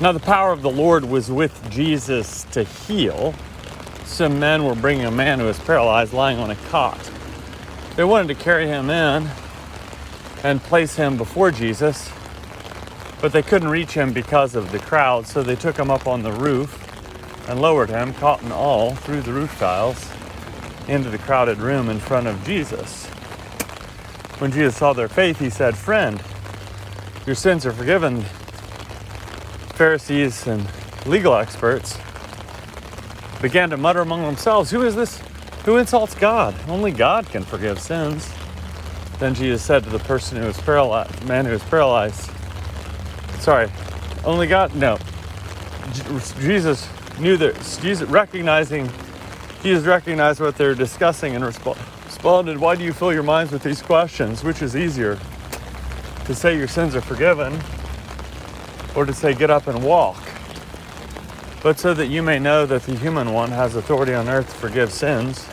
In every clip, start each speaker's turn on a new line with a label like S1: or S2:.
S1: Now the power of the Lord was with Jesus to heal. Some men were bringing a man who was paralyzed, lying on a cot. They wanted to carry him in and place him before Jesus, but they couldn't reach him because of the crowd, so they took him up on the roof and lowered him, cot and all, through the roof tiles into the crowded room in front of Jesus. When Jesus saw their faith, he said, "Friend, your sins are forgiven." Pharisees and legal experts began to mutter among themselves, "Who is this? Who insults God? Only God can forgive sins." Then Jesus said to the person who was paralyzed, man who was paralyzed, only God? No. Jesus knew that, Jesus recognized what they're discussing and responded, "Why do you fill your minds with these questions? Which is easier, to say your sins are forgiven, or to say get up and walk? But so that you may know that the human one has authority on earth to forgive sins,"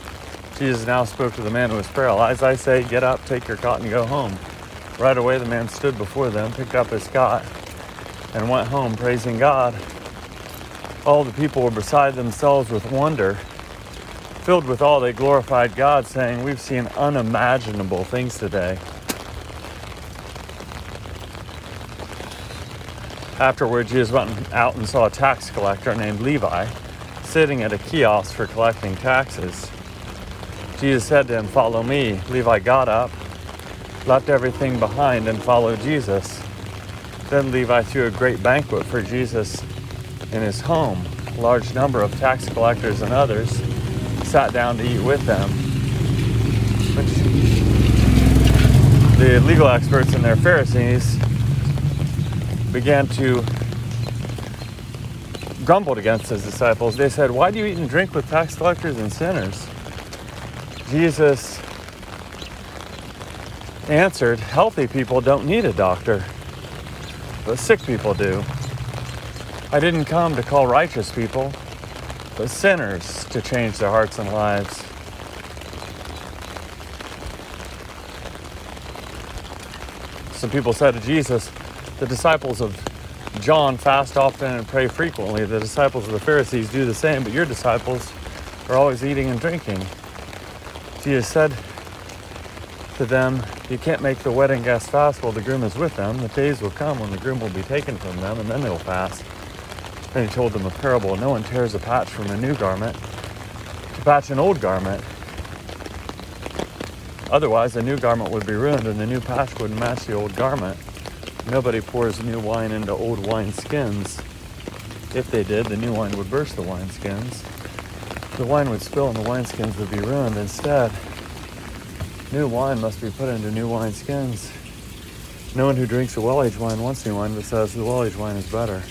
S1: Jesus now spoke to the man who was paralyzed, "I say, get up, take your cot, and go home." Right away the man stood before them, picked up his cot, and went home, praising God. All the people were beside themselves with wonder. Filled with awe, they glorified God, saying, "We've seen unimaginable things today." Afterward, Jesus went out and saw a tax collector named Levi sitting at a kiosk for collecting taxes. Jesus said to him, "Follow me." Levi got up, left everything behind, and followed Jesus. Then Levi threw a great banquet for Jesus in his home. A large number of tax collectors and others sat down to eat with them. The legal experts and their Pharisees began to grumble against his disciples. They said, "Why do you eat and drink with tax collectors and sinners?" Jesus answered, "Healthy people don't need a doctor, but sick people do. I didn't come to call righteous people, but sinners to change their hearts and lives." Some people said to Jesus, "The disciples of John fast often and pray frequently. The disciples of the Pharisees do the same, but your disciples are always eating and drinking." Jesus said to them, "You can't make the wedding guests fast while the groom is with them. The days will come when the groom will be taken from them, and then they will fast." Then he told them a parable. "No one tears a patch from a new garment to patch an old garment. Otherwise, the new garment would be ruined, and the new patch wouldn't match the old garment. Nobody pours new wine into old wineskins. If they did, the new wine would burst the wineskins. The wine would spill and the wineskins would be ruined. Instead, new wine must be put into new wineskins. No one who drinks a well-aged wine wants new wine, but says the well-aged wine is better.